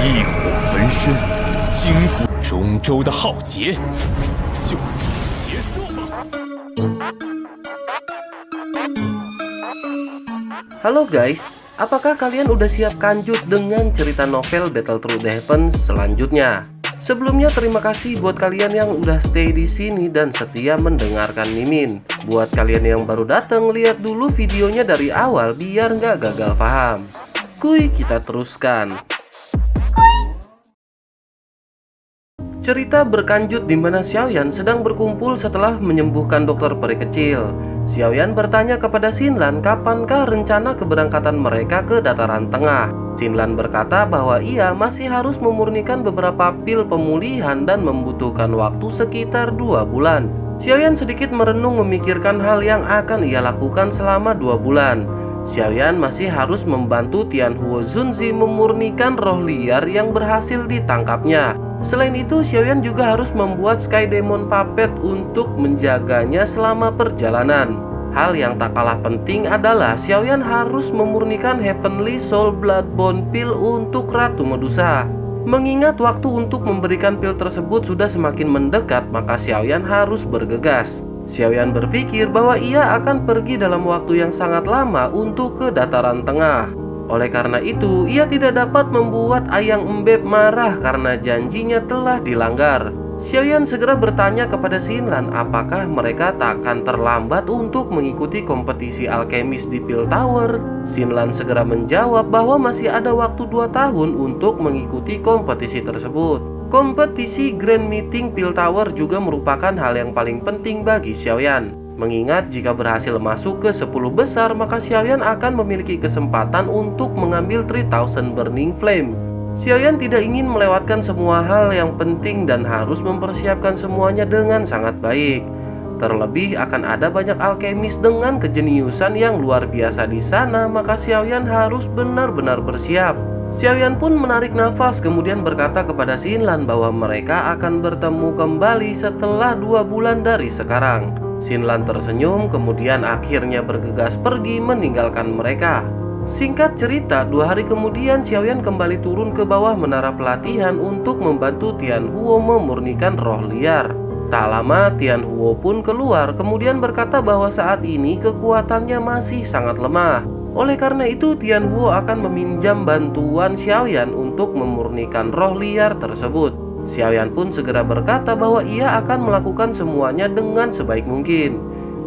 异火焚身，经过中州的浩劫，就结束吧。Halo guys, apakah kalian udah siap kanjut dengan cerita novel Battle Through the Heavens selanjutnya? Sebelumnya terima kasih buat kalian yang udah stay di sini dan setia mendengarkan Mimin. Buat kalian yang baru datang, lihat dulu videonya dari awal biar nggak gagal paham. Kuy, kita teruskan. Cerita berkanjut di mana Xiaoyan sedang berkumpul setelah menyembuhkan dokter peri kecil. Xiaoyan bertanya kepada Xinlan kapankah rencana keberangkatan mereka ke dataran tengah. Xinlan berkata bahwa ia masih harus memurnikan beberapa pil pemulihan dan membutuhkan waktu sekitar 2 bulan. Xiaoyan sedikit merenung memikirkan hal yang akan ia lakukan selama 2 bulan. Xiaoyan masih harus membantu Tianhuo Zunzi memurnikan roh liar yang berhasil ditangkapnya. Selain itu, Xiaoyan juga harus membuat Sky Demon Puppet untuk menjaganya selama perjalanan. Hal yang tak kalah penting adalah Xiaoyan harus memurnikan Heavenly Soul Bloodbone Pill untuk Ratu Medusa. Mengingat waktu untuk memberikan pil tersebut sudah semakin mendekat, maka Xiaoyan harus bergegas. Xiaoyan berpikir bahwa ia akan pergi dalam waktu yang sangat lama untuk ke dataran tengah. Oleh karena itu, ia tidak dapat membuat Ayang Embeb marah karena janjinya telah dilanggar. Xiaoyan segera bertanya kepada Xinlan apakah mereka tak akan terlambat untuk mengikuti kompetisi alkemis di Pill Tower. Xinlan segera menjawab bahwa masih ada waktu 2 tahun untuk mengikuti kompetisi tersebut. Kompetisi Grand Meeting Pill Tower juga merupakan hal yang paling penting bagi Xiaoyan. Mengingat jika berhasil masuk ke 10 besar, maka Xiaoyan akan memiliki kesempatan untuk mengambil 3000 Burning Flame. Xiaoyan tidak ingin melewatkan semua hal yang penting dan harus mempersiapkan semuanya dengan sangat baik. Terlebih akan ada banyak alkemis dengan kejeniusan yang luar biasa di sana, maka Xiaoyan harus benar-benar bersiap. Xiaoyan pun menarik nafas kemudian berkata kepada Xinlan bahwa mereka akan bertemu kembali setelah 2 bulan dari sekarang. Xinlan tersenyum kemudian akhirnya bergegas pergi meninggalkan mereka. Singkat cerita, 2 hari kemudian Xiaoyan kembali turun ke bawah menara pelatihan untuk membantu Tianhuo memurnikan roh liar. Tak lama Tianhuo pun keluar kemudian berkata bahwa saat ini kekuatannya masih sangat lemah. Oleh karena itu Tianhuo akan meminjam bantuan Xiaoyan untuk memurnikan roh liar tersebut. Xiaoyan pun segera berkata bahwa ia akan melakukan semuanya dengan sebaik mungkin.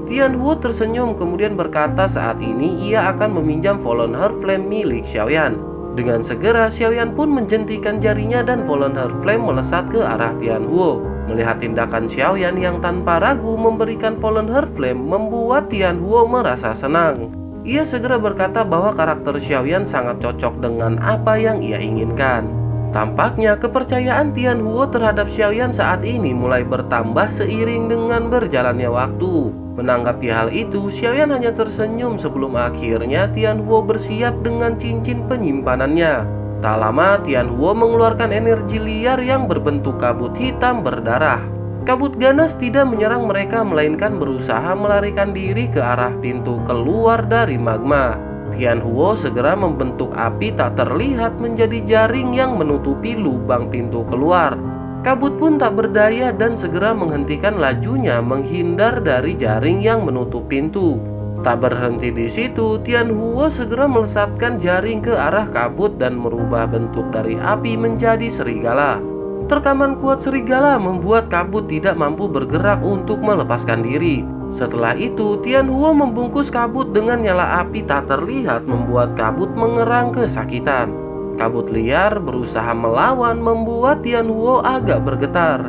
Tianhuo tersenyum kemudian berkata saat ini ia akan meminjam Fallen Heart Flame milik Xiaoyan. Dengan segera Xiaoyan pun menjentikan jarinya dan Fallen Heart Flame melesat ke arah Tianhuo. Melihat tindakan Xiaoyan yang tanpa ragu memberikan Fallen Heart Flame membuat Tianhuo merasa senang. Ia segera berkata bahwa karakter Xiaoyan sangat cocok dengan apa yang ia inginkan. Tampaknya kepercayaan Tianhuo terhadap Xiaoyan saat ini mulai bertambah seiring dengan berjalannya waktu. Menanggapi hal itu, Xiaoyan hanya tersenyum sebelum akhirnya Tianhuo bersiap dengan cincin penyimpanannya. Tak lama Tianhuo mengeluarkan energi liar yang berbentuk kabut hitam berdarah. Kabut ganas tidak menyerang mereka melainkan berusaha melarikan diri ke arah pintu keluar dari magma. Tianhuo segera membentuk api tak terlihat menjadi jaring yang menutupi lubang pintu keluar. Kabut pun tak berdaya dan segera menghentikan lajunya menghindar dari jaring yang menutup pintu. Tak berhenti di situ, Tianhuo segera melesatkan jaring ke arah kabut dan merubah bentuk dari api menjadi serigala. Terkaman kuat serigala membuat kabut tidak mampu bergerak untuk melepaskan diri. Setelah itu, Tianhuo membungkus kabut dengan nyala api tak terlihat membuat kabut mengerang kesakitan. Kabut liar berusaha melawan membuat Tianhuo agak bergetar.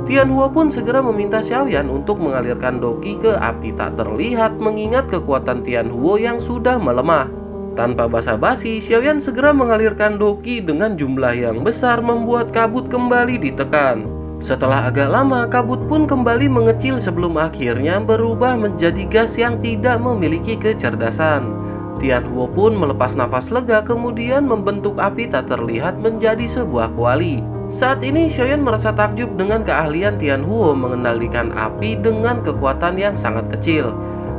Tianhuo pun segera meminta Xiaoyan untuk mengalirkan doki ke api tak terlihat mengingat kekuatan Tianhuo yang sudah melemah. Tanpa basa-basi, Xiaoyan segera mengalirkan doki dengan jumlah yang besar membuat kabut kembali ditekan. Setelah agak lama, kabut pun kembali mengecil sebelum akhirnya berubah menjadi gas yang tidak memiliki kecerdasan. Tianhuo pun melepas nafas lega kemudian membentuk api tak terlihat menjadi sebuah kuali. Saat ini Xiaoyan merasa takjub dengan keahlian Tianhuo mengendalikan api dengan kekuatan yang sangat kecil.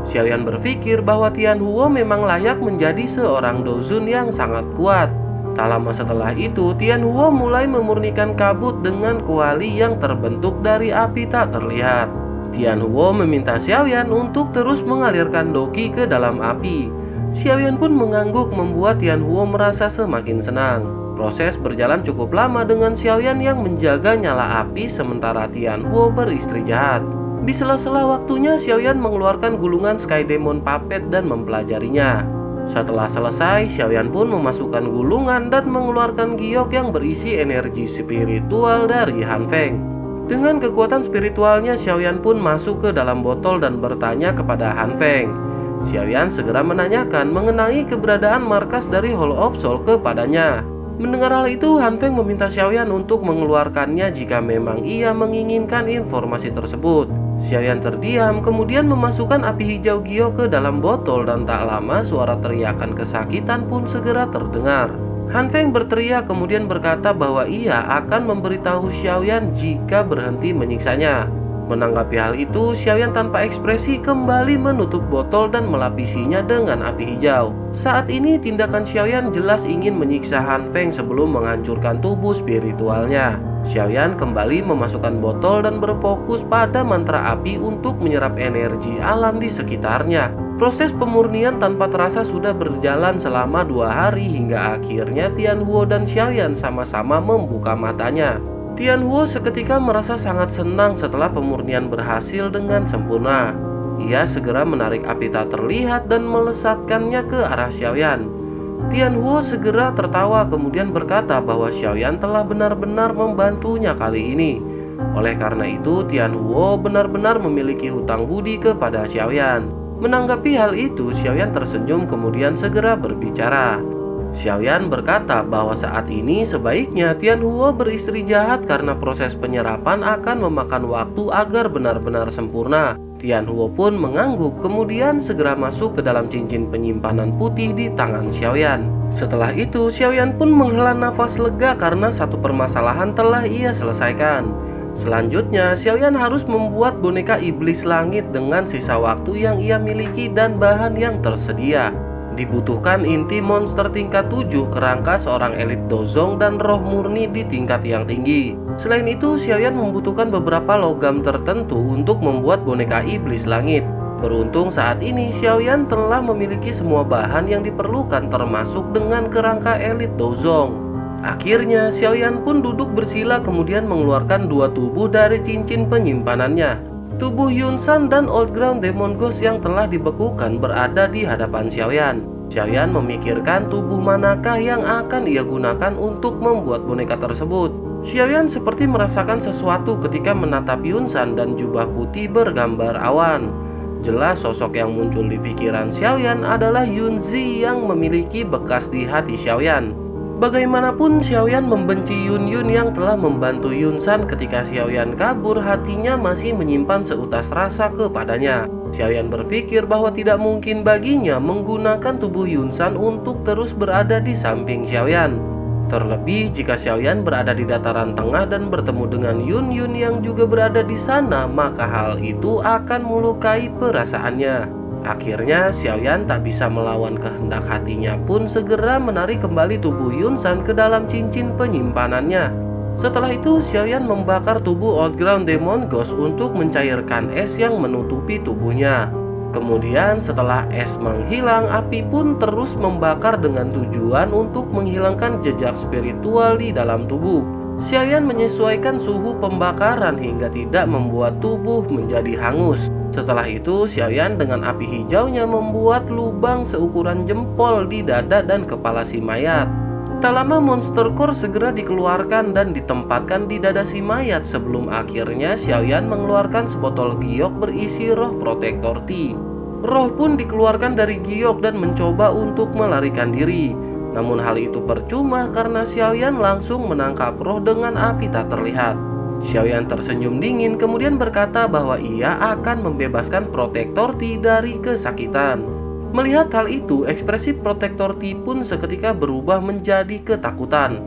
Xiaoyan berpikir bahwa Tianhuo memang layak menjadi seorang Dozun yang sangat kuat. Tak lama setelah itu, Tianhuo mulai memurnikan kabut dengan kuali yang terbentuk dari api tak terlihat. Tianhuo meminta Xiaoyan untuk terus mengalirkan Doqi ke dalam api. Xiaoyan pun mengangguk membuat Tianhuo merasa semakin senang. Proses berjalan cukup lama dengan Xiaoyan yang menjaga nyala api sementara Tianhuo beristri jahat. Di sela-sela waktunya, Xiaoyan mengeluarkan gulungan Sky Demon Puppet dan mempelajarinya. Setelah selesai, Xiaoyan pun memasukkan gulungan dan mengeluarkan giok yang berisi energi spiritual dari Han Feng. Dengan kekuatan spiritualnya, Xiaoyan pun masuk ke dalam botol dan bertanya kepada Han Feng. Xiaoyan segera menanyakan mengenai keberadaan markas dari Hall of Soul kepadanya. Mendengar hal itu, Han Feng meminta Xiaoyan untuk mengeluarkannya jika memang ia menginginkan informasi tersebut. Xiaoyan terdiam, kemudian memasukkan api hijau giok ke dalam botol dan tak lama suara teriakan kesakitan pun segera terdengar. Han Feng berteriak kemudian berkata bahwa ia akan memberitahu Xiaoyan jika berhenti menyiksanya. Menanggapi hal itu, Xiaoyan tanpa ekspresi kembali menutup botol dan melapisinya dengan api hijau. Saat ini tindakan Xiaoyan jelas ingin menyiksa Han Feng sebelum menghancurkan tubuh spiritualnya. Xiaoyan kembali memasukkan botol dan berfokus pada mantra api untuk menyerap energi alam di sekitarnya. Proses pemurnian tanpa terasa sudah berjalan selama 2 hari hingga akhirnya Tianhuo dan Xiaoyan sama-sama membuka matanya. Tianhuo seketika merasa sangat senang setelah pemurnian berhasil dengan sempurna. Ia segera menarik api tak terlihat dan melesatkannya ke arah Xiaoyan. Tianhuo segera tertawa kemudian berkata bahwa Xiaoyan telah benar-benar membantunya kali ini. Oleh karena itu, Tianhuo benar-benar memiliki hutang budi kepada Xiaoyan. Menanggapi hal itu, Xiaoyan tersenyum kemudian segera berbicara. Xiaoyan berkata bahwa saat ini sebaiknya Tianhuo beristri jahat karena proses penyerapan akan memakan waktu agar benar-benar sempurna. Tianhuo pun mengangguk kemudian segera masuk ke dalam cincin penyimpanan putih di tangan Xiaoyan. Setelah itu, Xiaoyan pun menghela nafas lega karena satu permasalahan telah ia selesaikan. Selanjutnya, Xiaoyan harus membuat boneka iblis langit dengan sisa waktu yang ia miliki dan bahan yang tersedia. Dibutuhkan inti monster tingkat 7, kerangka seorang elit dozong, dan roh murni di tingkat yang tinggi. Selain itu, Xiaoyan membutuhkan beberapa logam tertentu untuk membuat boneka iblis langit. Beruntung saat ini Xiaoyan telah memiliki semua bahan yang diperlukan termasuk dengan kerangka elit dozong. Akhirnya, Xiaoyan pun duduk bersila kemudian mengeluarkan 2 tubuh dari cincin penyimpanannya. Tubuh Yunsan dan Old Ground Demon Ghost yang telah dibekukan berada di hadapan Xiaoyan. Xiaoyan memikirkan tubuh manakah yang akan ia gunakan untuk membuat boneka tersebut. Xiaoyan seperti merasakan sesuatu ketika menatap Yunsan dan jubah putih bergambar awan. Jelas sosok yang muncul di pikiran Xiaoyan adalah Yunzi yang memiliki bekas di hati Xiaoyan. Bagaimanapun Xiaoyan membenci Yun Yun yang telah membantu Yunsan ketika Xiaoyan kabur, hatinya masih menyimpan seutas rasa kepadanya. Xiaoyan berpikir bahwa tidak mungkin baginya menggunakan tubuh Yunsan untuk terus berada di samping Xiaoyan. Terlebih jika Xiaoyan berada di dataran tengah dan bertemu dengan Yun Yun yang juga berada di sana, maka hal itu akan melukai perasaannya. Akhirnya Xiaoyan tak bisa melawan kehendak hatinya pun segera menarik kembali tubuh Yunsan ke dalam cincin penyimpanannya. Setelah itu Xiaoyan membakar tubuh Old Ground Demon Ghost untuk mencairkan es yang menutupi tubuhnya. Kemudian setelah es menghilang, api pun terus membakar dengan tujuan untuk menghilangkan jejak spiritual di dalam tubuh. Xiaoyan menyesuaikan suhu pembakaran hingga tidak membuat tubuh menjadi hangus. Setelah itu, Xiaoyan dengan api hijaunya membuat lubang seukuran jempol di dada dan kepala si mayat. Tak lama monster core segera dikeluarkan dan ditempatkan di dada si mayat sebelum akhirnya Xiaoyan mengeluarkan sebotol giok berisi roh protektor Ti. Roh pun dikeluarkan dari giok dan mencoba untuk melarikan diri. Namun hal itu percuma karena Xiaoyan langsung menangkap roh dengan api tak terlihat. Xiaoyan tersenyum dingin kemudian berkata bahwa ia akan membebaskan protektor Ti dari kesakitan. Melihat hal itu, ekspresi protektor Ti pun seketika berubah menjadi ketakutan.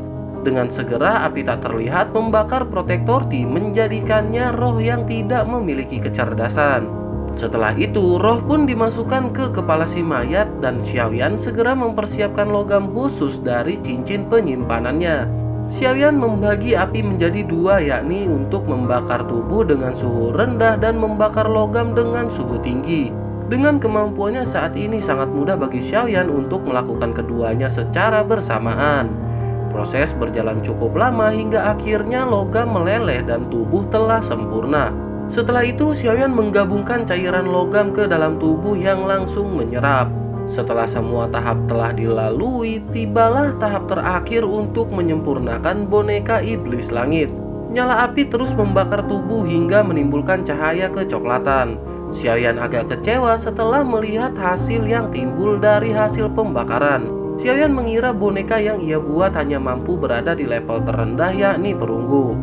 Dengan segera api tak terlihat membakar protektor Ti menjadikannya roh yang tidak memiliki kecerdasan. Setelah itu, roh pun dimasukkan ke kepala si mayat dan Xiaoyan segera mempersiapkan logam khusus dari cincin penyimpanannya. Xiaoyan membagi api menjadi dua, yakni untuk membakar tubuh dengan suhu rendah dan membakar logam dengan suhu tinggi. Dengan kemampuannya saat ini sangat mudah bagi Xiaoyan untuk melakukan keduanya secara bersamaan. Proses berjalan cukup lama hingga akhirnya logam meleleh dan tubuh telah sempurna. Setelah itu, Xiaoyan menggabungkan cairan logam ke dalam tubuh yang langsung menyerap. Setelah semua tahap telah dilalui, tibalah tahap terakhir untuk menyempurnakan boneka iblis langit. Nyala api terus membakar tubuh hingga menimbulkan cahaya kecoklatan. Xiaoyan agak kecewa setelah melihat hasil yang timbul dari hasil pembakaran. Xiaoyan mengira boneka yang ia buat hanya mampu berada di level terendah, yakni perunggu.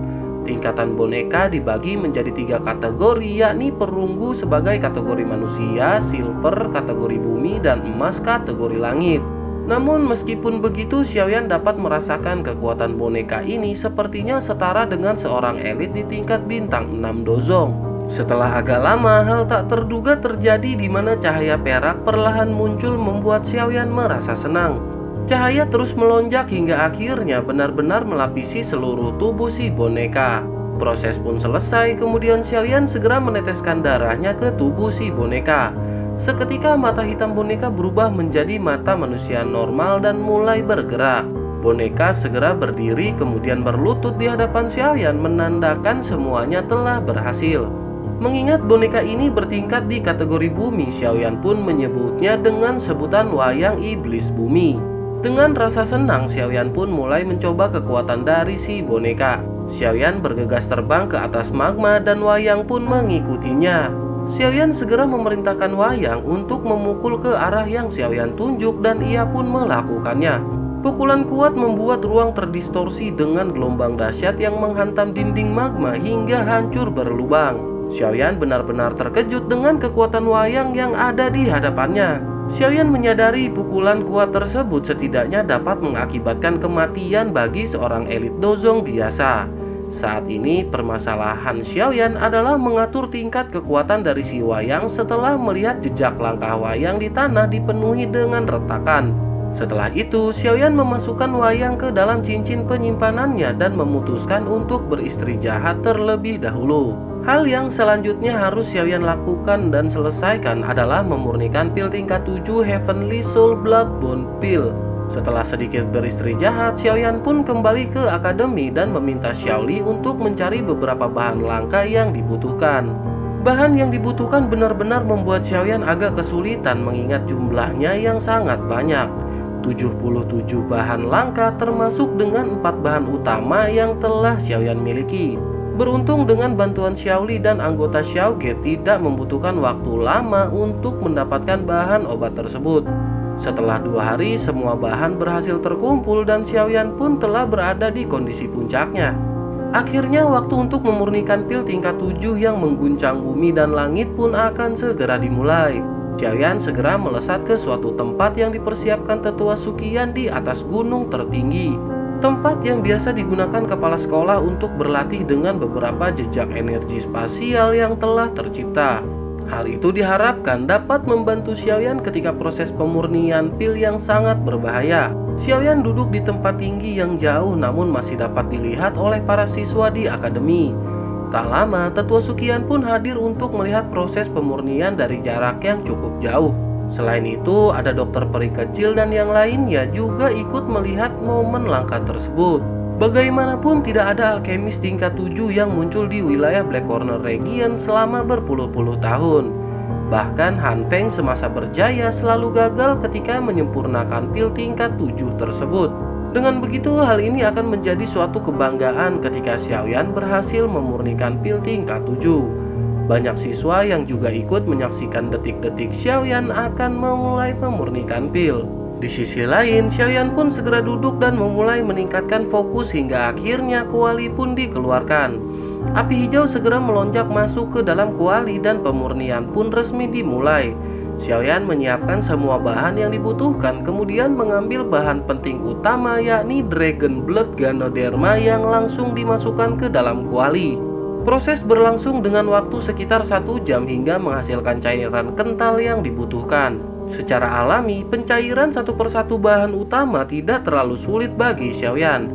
Tingkatan boneka dibagi menjadi 3 kategori, yakni perunggu sebagai kategori manusia, silver kategori bumi, dan emas kategori langit. Namun meskipun begitu, Xiaoyan dapat merasakan kekuatan boneka ini sepertinya setara dengan seorang elit di tingkat bintang 6 dozong. Setelah agak lama, hal tak terduga terjadi di mana cahaya perak perlahan muncul membuat Xiaoyan merasa senang. Cahaya terus melonjak hingga akhirnya benar-benar melapisi seluruh tubuh si boneka. Proses pun selesai, kemudian Xiaoyan segera meneteskan darahnya ke tubuh si boneka. Seketika mata hitam boneka berubah menjadi mata manusia normal dan mulai bergerak. Boneka segera berdiri kemudian berlutut di hadapan Xiaoyan menandakan semuanya telah berhasil. Mengingat boneka ini bertingkat di kategori bumi, Xiaoyan pun menyebutnya dengan sebutan wayang iblis bumi. Dengan rasa senang, Xiaoyan pun mulai mencoba kekuatan dari si boneka. Xiaoyan bergegas terbang ke atas magma dan wayang pun mengikutinya. Xiaoyan segera memerintahkan wayang untuk memukul ke arah yang Xiaoyan tunjuk dan ia pun melakukannya. Pukulan kuat membuat ruang terdistorsi dengan gelombang dahsyat yang menghantam dinding magma hingga hancur berlubang. Xiaoyan benar-benar terkejut dengan kekuatan wayang yang ada di hadapannya. Xiaoyan menyadari pukulan kuat tersebut setidaknya dapat mengakibatkan kematian bagi seorang elit dozong biasa. Saat ini permasalahan Xiaoyan adalah mengatur tingkat kekuatan dari si wayang setelah melihat jejak langkah wayang di tanah dipenuhi dengan retakan. Setelah itu, Xiaoyan memasukkan wayang ke dalam cincin penyimpanannya dan memutuskan untuk beristri jahat terlebih dahulu. Hal yang selanjutnya harus Xiaoyan lakukan dan selesaikan adalah memurnikan pil tingkat 7 Heavenly Soul Bloodbone Pill. Setelah sedikit beristri jahat, Xiaoyan pun kembali ke akademi dan meminta Xiaoli untuk mencari beberapa bahan langka yang dibutuhkan. Bahan yang dibutuhkan benar-benar membuat Xiaoyan agak kesulitan mengingat jumlahnya yang sangat banyak. 77 bahan langka termasuk dengan 4 bahan utama yang telah Xiaoyan miliki. Beruntung dengan bantuan Xiaoli dan anggota Xiaogate tidak membutuhkan waktu lama untuk mendapatkan bahan obat tersebut. Setelah 2 hari, semua bahan berhasil terkumpul dan Xiaoyan pun telah berada di kondisi puncaknya. Akhirnya waktu untuk memurnikan pil tingkat 7 yang mengguncang bumi dan langit pun akan segera dimulai. Xiaoyan segera melesat ke suatu tempat yang dipersiapkan tetua Suqian di atas gunung tertinggi. Tempat yang biasa digunakan kepala sekolah untuk berlatih dengan beberapa jejak energi spasial yang telah tercipta. Hal itu diharapkan dapat membantu Xiaoyan ketika proses pemurnian pil yang sangat berbahaya. Xiaoyan duduk di tempat tinggi yang jauh namun masih dapat dilihat oleh para siswa di akademi. Tak lama, tetua Suqian pun hadir untuk melihat proses pemurnian dari jarak yang cukup jauh. Selain itu, ada dokter peri kecil dan yang lainnya juga ikut melihat momen langka tersebut. Bagaimanapun tidak ada alkemis tingkat 7 yang muncul di wilayah Black Corner Region selama berpuluh-puluh tahun. Bahkan Han Feng semasa berjaya selalu gagal ketika menyempurnakan pil tingkat 7 tersebut. Dengan begitu, hal ini akan menjadi suatu kebanggaan ketika Xiaoyan berhasil memurnikan pil tingkat 7. Banyak siswa yang juga ikut menyaksikan detik-detik Xiaoyan akan memulai memurnikan pil. Di sisi lain, Xiaoyan pun segera duduk dan memulai meningkatkan fokus hingga akhirnya kuali pun dikeluarkan. Api hijau segera melonjak masuk ke dalam kuali dan pemurnian pun resmi dimulai. Xiaoyan menyiapkan semua bahan yang dibutuhkan, kemudian mengambil bahan penting utama yakni Dragon Blood Ganoderma yang langsung dimasukkan ke dalam kuali. Proses berlangsung dengan waktu sekitar 1 jam hingga menghasilkan cairan kental yang dibutuhkan. Secara alami, pencairan satu persatu bahan utama tidak terlalu sulit bagi Xiaoyan.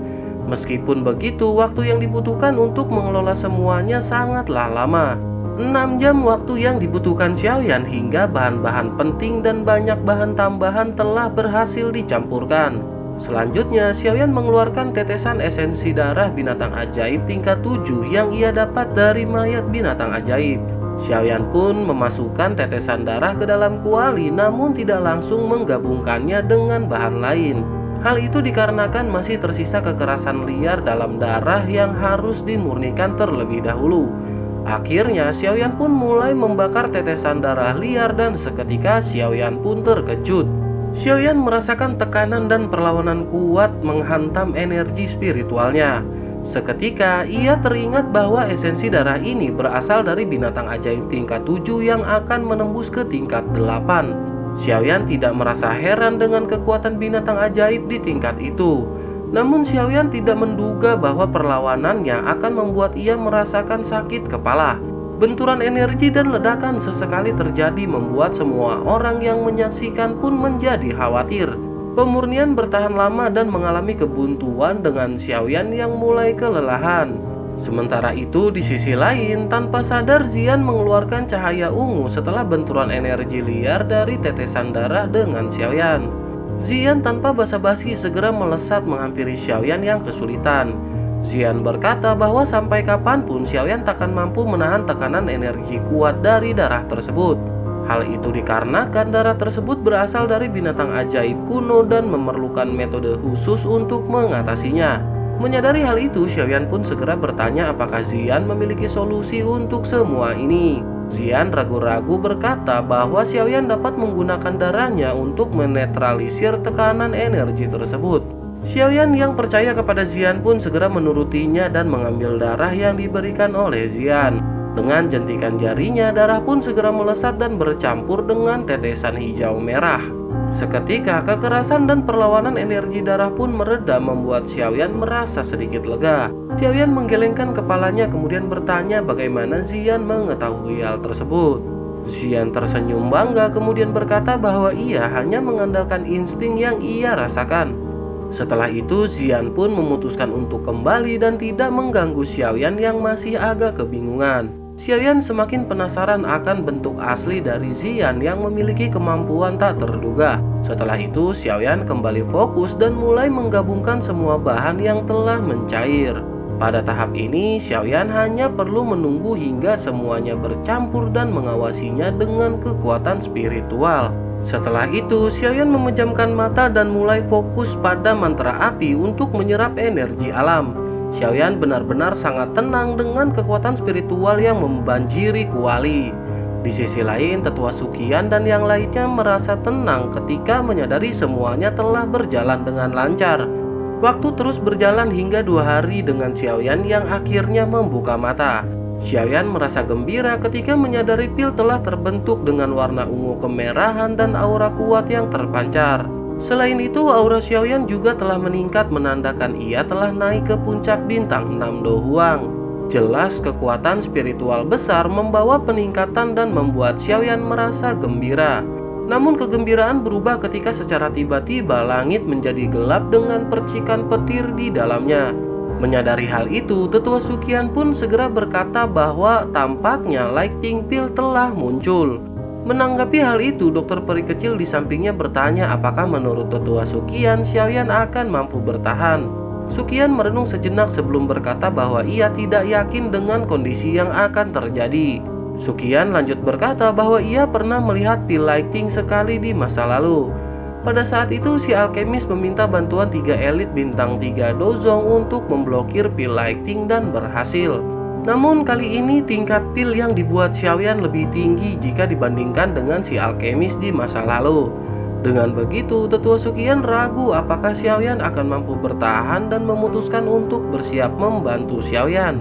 Meskipun begitu, waktu yang dibutuhkan untuk mengelola semuanya sangatlah lama. 6 jam waktu yang dibutuhkan Xiaoyan hingga bahan-bahan penting dan banyak bahan tambahan telah berhasil dicampurkan. Selanjutnya, Xiaoyan mengeluarkan tetesan esensi darah binatang ajaib tingkat 7 yang ia dapat dari mayat binatang ajaib. Xiaoyan pun memasukkan tetesan darah ke dalam kuali namun tidak langsung menggabungkannya dengan bahan lain. Hal itu dikarenakan masih tersisa kekerasan liar dalam darah yang harus dimurnikan terlebih dahulu. Akhirnya, Xiaoyan pun mulai membakar tetesan darah liar dan seketika Xiaoyan pun terkejut. Xiaoyan merasakan tekanan dan perlawanan kuat menghantam energi spiritualnya. Seketika, ia teringat bahwa esensi darah ini berasal dari binatang ajaib tingkat 7 yang akan menembus ke tingkat 8. Xiaoyan tidak merasa heran dengan kekuatan binatang ajaib di tingkat itu. Namun Xiaoyan tidak menduga bahwa perlawanannya akan membuat ia merasakan sakit kepala. Benturan energi dan ledakan sesekali terjadi membuat semua orang yang menyaksikan pun menjadi khawatir. Pemurnian bertahan lama dan mengalami kebuntuan dengan Xiaoyan yang mulai kelelahan. Sementara itu, di sisi lain, tanpa sadar Xian mengeluarkan cahaya ungu setelah benturan energi liar dari tetesan darah dengan Xiaoyan. Xian tanpa basa-basi segera melesat menghampiri Xiaoyan yang kesulitan. Xian berkata bahwa sampai kapanpun Xiaoyan takkan mampu menahan tekanan energi kuat dari darah tersebut. Hal itu dikarenakan darah tersebut berasal dari binatang ajaib kuno dan memerlukan metode khusus untuk mengatasinya. Menyadari hal itu, Xiaoyan pun segera bertanya apakah Xian memiliki solusi untuk semua ini. Xian ragu-ragu berkata bahwa Xiaoyan dapat menggunakan darahnya untuk menetralisir tekanan energi tersebut. Xiaoyan yang percaya kepada Xian pun segera menurutinya dan mengambil darah yang diberikan oleh Xian. Dengan jentikan jarinya, darah pun segera melesat dan bercampur dengan tetesan hijau merah. Seketika, kekerasan dan perlawanan energi darah pun mereda membuat Xiaoyan merasa sedikit lega. Xiaoyan menggelengkan kepalanya kemudian bertanya bagaimana Xian mengetahui hal tersebut. Xian tersenyum bangga kemudian berkata bahwa ia hanya mengandalkan insting yang ia rasakan. Setelah itu, Xian pun memutuskan untuk kembali dan tidak mengganggu Xiaoyan yang masih agak kebingungan. Xiaoyan semakin penasaran akan bentuk asli dari Xian yang memiliki kemampuan tak terduga. Setelah itu, Xiaoyan kembali fokus dan mulai menggabungkan semua bahan yang telah mencair. Pada tahap ini, Xiaoyan hanya perlu menunggu hingga semuanya bercampur dan mengawasinya dengan kekuatan spiritual. Setelah itu, Xiaoyan memejamkan mata dan mulai fokus pada mantra api untuk menyerap energi alam. Xiaoyan benar-benar sangat tenang dengan kekuatan spiritual yang membanjiri kuali. Di sisi lain, Tetua Suqian dan yang lainnya merasa tenang ketika menyadari semuanya telah berjalan dengan lancar. Waktu terus berjalan hingga 2 hari dengan Xiaoyan yang akhirnya membuka mata. Xiaoyan merasa gembira ketika menyadari pil telah terbentuk dengan warna ungu kemerahan dan aura kuat yang terpancar. Selain itu, aura Xiaoyan juga telah meningkat menandakan ia telah naik ke puncak bintang 6 Do Huang. Jelas kekuatan spiritual besar membawa peningkatan dan membuat Xiaoyan merasa gembira. Namun kegembiraan berubah ketika secara tiba-tiba langit menjadi gelap dengan percikan petir di dalamnya. Menyadari hal itu, Tetua Suqian pun segera berkata bahwa tampaknya Lightning Pill telah muncul. Menanggapi hal itu, dokter peri kecil di sampingnya bertanya apakah menurut Tetua Suqian, Xiaoyan akan mampu bertahan. Suqian merenung sejenak sebelum berkata bahwa ia tidak yakin dengan kondisi yang akan terjadi. Suqian lanjut berkata bahwa ia pernah melihat pil Lightning sekali di masa lalu. Pada saat itu, si alkemis meminta bantuan 3 elit bintang 3 Dozong untuk memblokir pil Lightning dan berhasil. Namun kali ini tingkat pil yang dibuat Xiaoyan lebih tinggi jika dibandingkan dengan si alkemis di masa lalu. Dengan begitu, Tetua Suqian ragu apakah Xiaoyan akan mampu bertahan dan memutuskan untuk bersiap membantu Xiaoyan.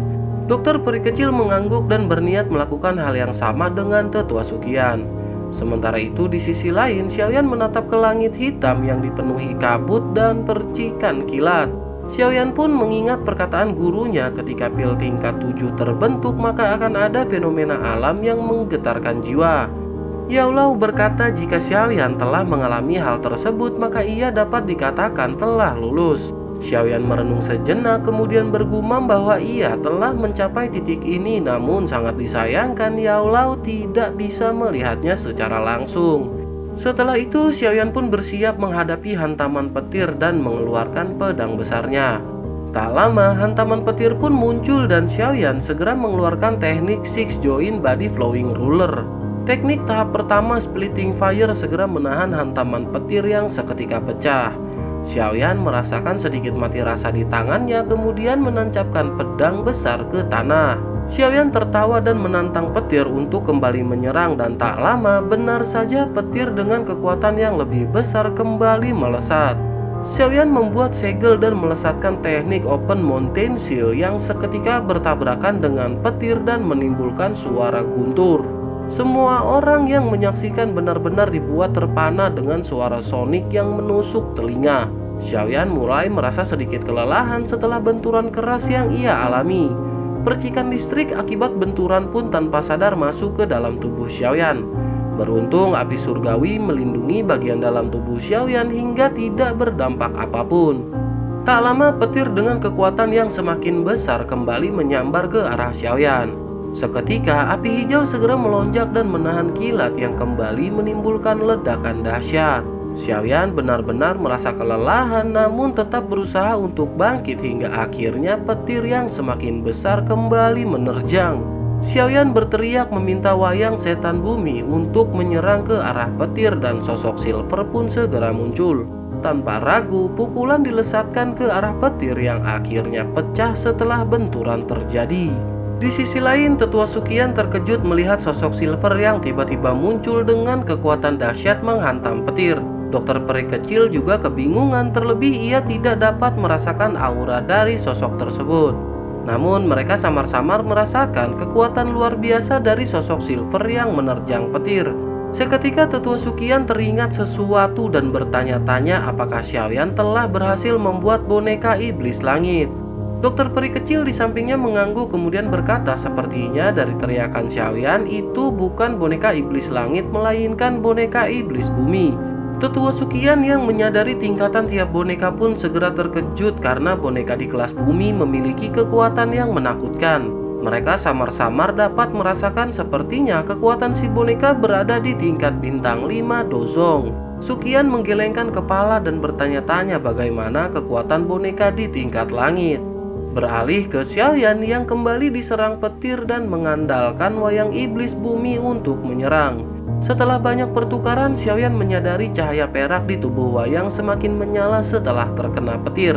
Dokter peri kecil mengangguk dan berniat melakukan hal yang sama dengan Tetua Suqian. Sementara itu, di sisi lain, Xiaoyan menatap ke langit hitam yang dipenuhi kabut dan percikan kilat. Xiaoyan pun mengingat perkataan gurunya, ketika pil tingkat 7 terbentuk maka akan ada fenomena alam yang menggetarkan jiwa. Yao Lao berkata jika Xiaoyan telah mengalami hal tersebut maka ia dapat dikatakan telah lulus. Xiaoyan merenung sejenak kemudian bergumam bahwa ia telah mencapai titik ini, namun sangat disayangkan Yao Lao tidak bisa melihatnya secara langsung. Setelah itu Xiaoyan pun bersiap menghadapi hantaman petir dan mengeluarkan pedang besarnya. Tak lama hantaman petir pun muncul dan Xiaoyan segera mengeluarkan teknik Six Joint Body Flowing Ruler. Teknik tahap pertama Splitting Fire segera menahan hantaman petir yang seketika pecah. Xiaoyan merasakan sedikit mati rasa di tangannya kemudian menancapkan pedang besar ke tanah. Xiaoyan tertawa dan menantang petir untuk kembali menyerang dan tak lama benar saja petir dengan kekuatan yang lebih besar kembali melesat. Xiaoyan membuat segel dan melesatkan teknik Open Mountain Seal yang seketika bertabrakan dengan petir dan menimbulkan suara guntur. Semua orang yang menyaksikan benar-benar dibuat terpana dengan suara sonik yang menusuk telinga. Xiaoyan mulai merasa sedikit kelelahan setelah benturan keras yang ia alami. Percikan listrik akibat benturan pun tanpa sadar masuk ke dalam tubuh Xiaoyan. Beruntung api surgawi melindungi bagian dalam tubuh Xiaoyan hingga tidak berdampak apapun. Tak lama petir dengan kekuatan yang semakin besar kembali menyambar ke arah Xiaoyan. Seketika api hijau segera melonjak dan menahan kilat yang kembali menimbulkan ledakan dahsyat. Xiaoyan benar-benar merasa kelelahan namun tetap berusaha untuk bangkit hingga akhirnya petir yang semakin besar kembali menerjang. Xiaoyan berteriak meminta wayang setan bumi untuk menyerang ke arah petir dan sosok Silver pun segera muncul. Tanpa ragu pukulan dilesatkan ke arah petir yang akhirnya pecah setelah benturan terjadi. Di sisi lain, Tetua Sukian terkejut melihat sosok Silver yang tiba-tiba muncul dengan kekuatan dahsyat menghantam petir. Dokter peri kecil juga kebingungan, terlebih ia tidak dapat merasakan aura dari sosok tersebut. Namun mereka samar-samar merasakan kekuatan luar biasa dari sosok Silver yang menerjang petir. Seketika Tetua Sukian teringat sesuatu dan bertanya-tanya apakah Xiaoyan telah berhasil membuat boneka iblis langit. Dokter peri kecil di sampingnya mengangguk kemudian berkata sepertinya dari teriakan Xiaoyan itu bukan boneka iblis langit melainkan boneka iblis bumi. Tetua Sukian yang menyadari tingkatan tiap boneka pun segera terkejut karena boneka di kelas bumi memiliki kekuatan yang menakutkan. Mereka samar-samar dapat merasakan sepertinya kekuatan si boneka berada di tingkat bintang 5 dozong. Sukian menggelengkan kepala dan bertanya-tanya bagaimana kekuatan boneka di tingkat langit. Beralih ke Xiaoyan yang kembali diserang petir dan mengandalkan wayang iblis bumi untuk menyerang. Setelah banyak pertukaran, Xiaoyan menyadari cahaya perak di tubuh wayang semakin menyala setelah terkena petir.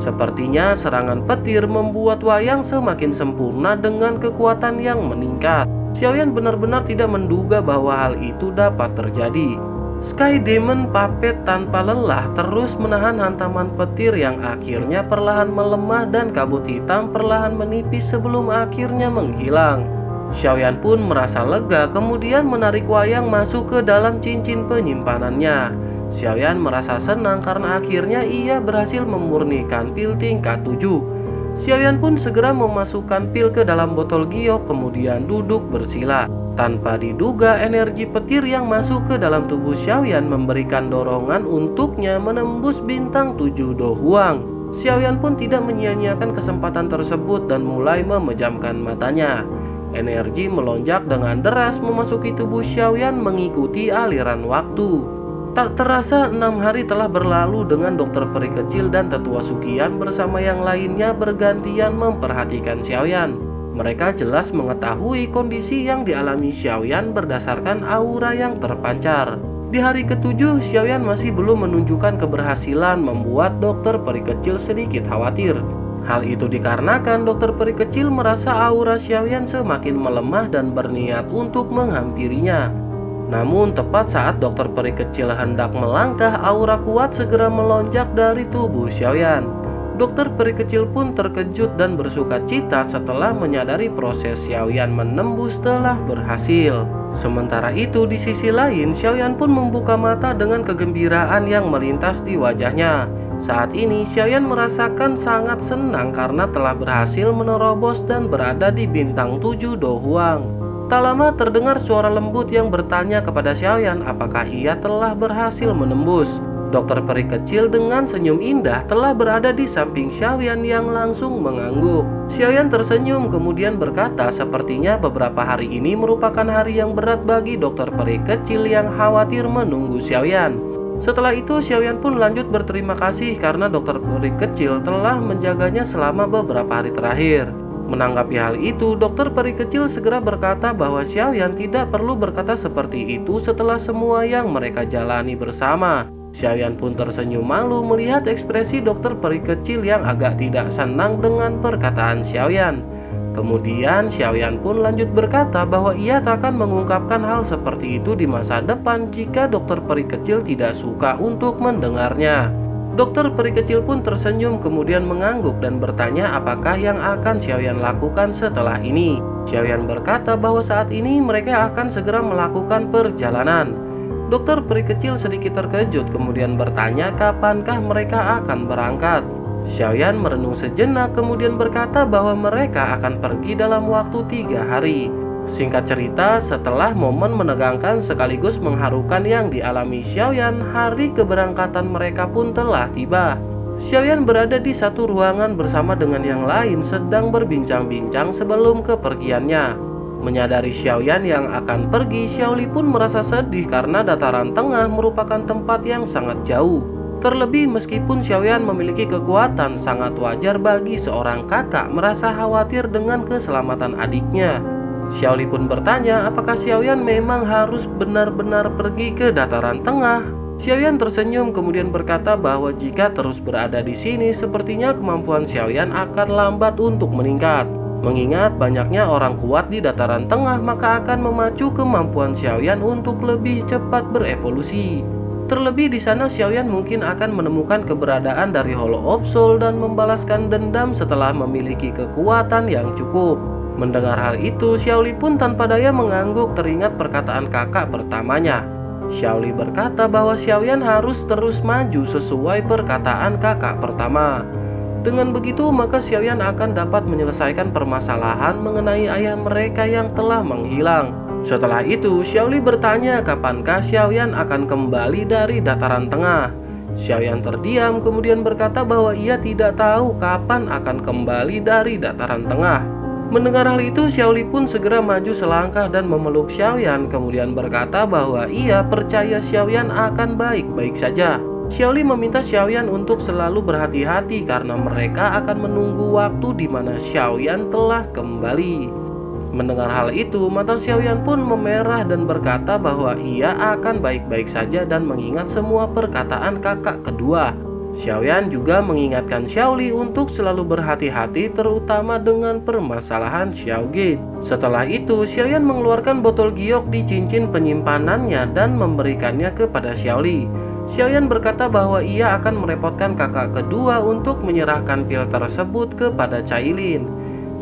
Sepertinya serangan petir membuat wayang semakin sempurna dengan kekuatan yang meningkat. Xiaoyan benar-benar tidak menduga bahwa hal itu dapat terjadi. Sky Demon Puppet tanpa lelah terus menahan hantaman petir yang akhirnya perlahan melemah dan kabut hitam perlahan menipis sebelum akhirnya menghilang. Xiaoyan pun merasa lega kemudian menarik wayang masuk ke dalam cincin penyimpanannya. Xiaoyan merasa senang karena akhirnya ia berhasil memurnikan pil tingkat 7. Xiaoyan pun segera memasukkan pil ke dalam botol giok kemudian duduk bersila. Tanpa diduga energi petir yang masuk ke dalam tubuh Xiaoyan memberikan dorongan untuknya menembus bintang 7 Do Huang. Xiaoyan pun tidak menyia-nyiakan kesempatan tersebut dan mulai memejamkan matanya. Energi melonjak dengan deras memasuki tubuh Xiaoyan mengikuti aliran waktu. Tak terasa 6 hari telah berlalu dengan dokter peri kecil dan Tetua Sukian bersama yang lainnya bergantian memperhatikan Xiaoyan. Mereka jelas mengetahui kondisi yang dialami Xiaoyan berdasarkan aura yang terpancar. Di hari ke-7, Xiaoyan masih belum menunjukkan keberhasilan membuat dokter peri kecil sedikit khawatir. Hal itu dikarenakan dokter peri kecil merasa aura Xiaoyan semakin melemah dan berniat untuk menghampirinya. Namun tepat saat dokter peri kecil hendak melangkah, aura kuat segera melonjak dari tubuh Xiaoyan. Dokter peri kecil pun terkejut dan bersukacita setelah menyadari proses Xiaoyan menembus telah berhasil. Sementara itu di sisi lain, Xiaoyan pun membuka mata dengan kegembiraan yang melintas di wajahnya. Saat ini Xiaoyan merasakan sangat senang karena telah berhasil menerobos dan berada di bintang 7 Do Huang. Tak lama terdengar suara lembut yang bertanya kepada Xiaoyan apakah ia telah berhasil menembus. Dokter peri kecil dengan senyum indah telah berada di samping Xiaoyan yang langsung mengangguk. Xiaoyan tersenyum kemudian berkata sepertinya beberapa hari ini merupakan hari yang berat bagi dokter peri kecil yang khawatir menunggu Xiaoyan. Setelah itu Xiaoyan pun lanjut berterima kasih karena dokter peri kecil telah menjaganya selama beberapa hari terakhir. Menanggapi hal itu, dokter peri kecil segera berkata bahwa Xiaoyan tidak perlu berkata seperti itu setelah semua yang mereka jalani bersama. Xiaoyan pun tersenyum malu melihat ekspresi dokter peri kecil yang agak tidak senang dengan perkataan Xiaoyan. Kemudian Xiaoyan pun lanjut berkata bahwa ia tak akan mengungkapkan hal seperti itu di masa depan jika dokter peri kecil tidak suka untuk mendengarnya. Dokter peri kecil pun tersenyum kemudian mengangguk dan bertanya apakah yang akan Xiaoyan lakukan setelah ini. Xiaoyan berkata bahwa saat ini mereka akan segera melakukan perjalanan. Dokter peri kecil sedikit terkejut kemudian bertanya kapankah mereka akan berangkat. Xiaoyan merenung sejenak kemudian berkata bahwa mereka akan pergi dalam waktu 3 hari. Singkat cerita, setelah momen menegangkan sekaligus mengharukan yang dialami Xiaoyan, hari keberangkatan mereka pun telah tiba. Xiaoyan berada di satu ruangan bersama dengan yang lain sedang berbincang-bincang sebelum kepergiannya. Menyadari Xiaoyan yang akan pergi, Xiaoli pun merasa sedih karena dataran tengah merupakan tempat yang sangat jauh. Terlebih meskipun Xiaoyan memiliki kekuatan, sangat wajar bagi seorang kakak merasa khawatir dengan keselamatan adiknya. Xiaoli pun bertanya apakah Xiaoyan memang harus benar-benar pergi ke dataran tengah. Xiaoyan tersenyum kemudian berkata bahwa jika terus berada di sini sepertinya kemampuan Xiaoyan akan lambat untuk meningkat. Mengingat banyaknya orang kuat di dataran tengah maka akan memacu kemampuan Xiaoyan untuk lebih cepat berevolusi. Terlebih di sana Xiaoyan mungkin akan menemukan keberadaan dari Hollow of Soul dan membalaskan dendam setelah memiliki kekuatan yang cukup. Mendengar hal itu, Xiaoli pun tanpa daya mengangguk teringat perkataan kakak pertamanya. Xiaoli berkata bahwa Xiaoyan harus terus maju sesuai perkataan kakak pertama. Dengan begitu maka Xiaoyan akan dapat menyelesaikan permasalahan mengenai ayah mereka yang telah menghilang. Setelah itu Xiaoli bertanya kapankah Xiaoyan akan kembali dari dataran tengah. Xiaoyan terdiam kemudian berkata bahwa ia tidak tahu kapan akan kembali dari dataran tengah. Mendengar hal itu Xiaoli pun segera maju selangkah dan memeluk Xiaoyan kemudian berkata bahwa ia percaya Xiaoyan akan baik-baik saja. Xiaoli meminta Xiaoyan untuk selalu berhati-hati karena mereka akan menunggu waktu di mana Xiaoyan telah kembali. Mendengar hal itu, mata Xiaoyan pun memerah dan berkata bahwa ia akan baik-baik saja dan mengingat semua perkataan kakak kedua. Xiaoyan juga mengingatkan Xiaoli untuk selalu berhati-hati terutama dengan permasalahan Xiaogate. Setelah itu, Xiaoyan mengeluarkan botol giok di cincin penyimpanannya dan memberikannya kepada Xiaoli. Xiaoyan berkata bahwa ia akan merepotkan kakak kedua untuk menyerahkan pil tersebut kepada Cailin.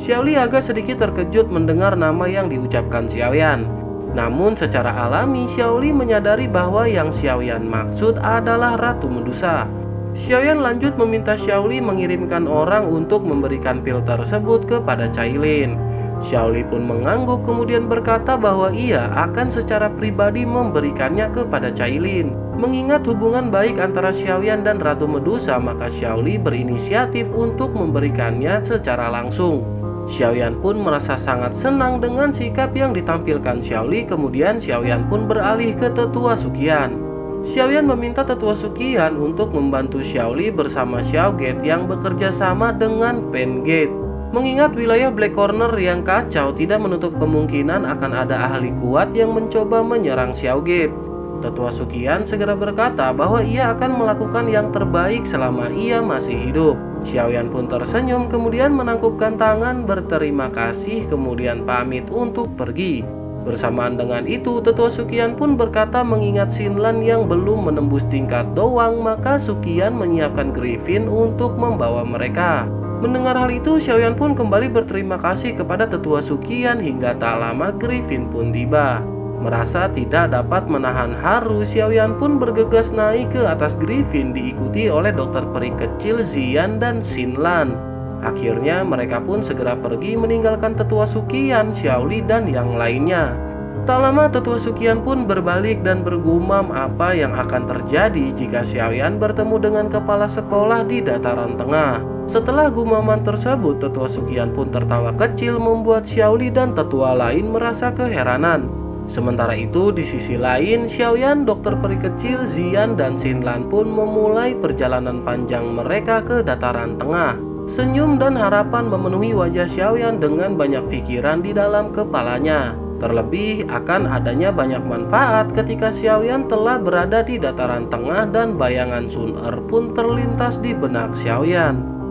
Xiaoli agak sedikit terkejut mendengar nama yang diucapkan Xiaoyan. Namun secara alami Xiaoli menyadari bahwa yang Xiaoyan maksud adalah Ratu Medusa. Xiaoyan lanjut meminta Xiaoli mengirimkan orang untuk memberikan pil tersebut kepada Cailin. Xiaoli pun mengangguk kemudian berkata bahwa ia akan secara pribadi memberikannya kepada Cailin. Mengingat hubungan baik antara Xiaoyan dan Ratu Medusa, maka Xiaoli berinisiatif untuk memberikannya secara langsung. Xiaoyan pun merasa sangat senang dengan sikap yang ditampilkan Xiaoli. Kemudian Xiaoyan pun beralih ke Tetua Suqian. Xiaoyan meminta Tetua Suqian untuk membantu Xiaoli bersama Xiaogate yang bekerja sama dengan Pain Gate. Mengingat wilayah Black Corner yang kacau, tidak menutup kemungkinan akan ada ahli kuat yang mencoba menyerang Xiaogate. Tetua Suqian segera berkata bahwa ia akan melakukan yang terbaik selama ia masih hidup. Xiaoyan pun tersenyum kemudian menangkupkan tangan berterima kasih kemudian pamit untuk pergi. Bersamaan dengan itu, Tetua Suqian pun berkata mengingat Xinlan yang belum menembus tingkat doang, maka Suqian menyiapkan Griffin untuk membawa mereka. Mendengar hal itu, Xiaoyan pun kembali berterima kasih kepada Tetua Suqian hingga tak lama Griffin pun tiba. Merasa tidak dapat menahan haru, Xiaoyan pun bergegas naik ke atas Griffin diikuti oleh dokter peri kecil Xian dan Xinlan. Akhirnya mereka pun segera pergi meninggalkan tetua Suqian, Xiaoli dan yang lainnya. Tak lama tetua Suqian pun berbalik dan bergumam apa yang akan terjadi jika Xiaoyan bertemu dengan kepala sekolah di dataran tengah. Setelah gumaman tersebut, tetua Suqian pun tertawa kecil membuat Xiaoli dan tetua lain merasa keheranan. Sementara itu di sisi lain, Xiaoyan, dokter peri kecil, Xian dan Xinlan pun memulai perjalanan panjang mereka ke dataran tengah. Senyum dan harapan memenuhi wajah Xiaoyan dengan banyak pikiran di dalam kepalanya. Terlebih akan adanya banyak manfaat ketika Xiaoyan telah berada di dataran tengah dan bayangan Sun Er pun terlintas di benak Xiaoyan.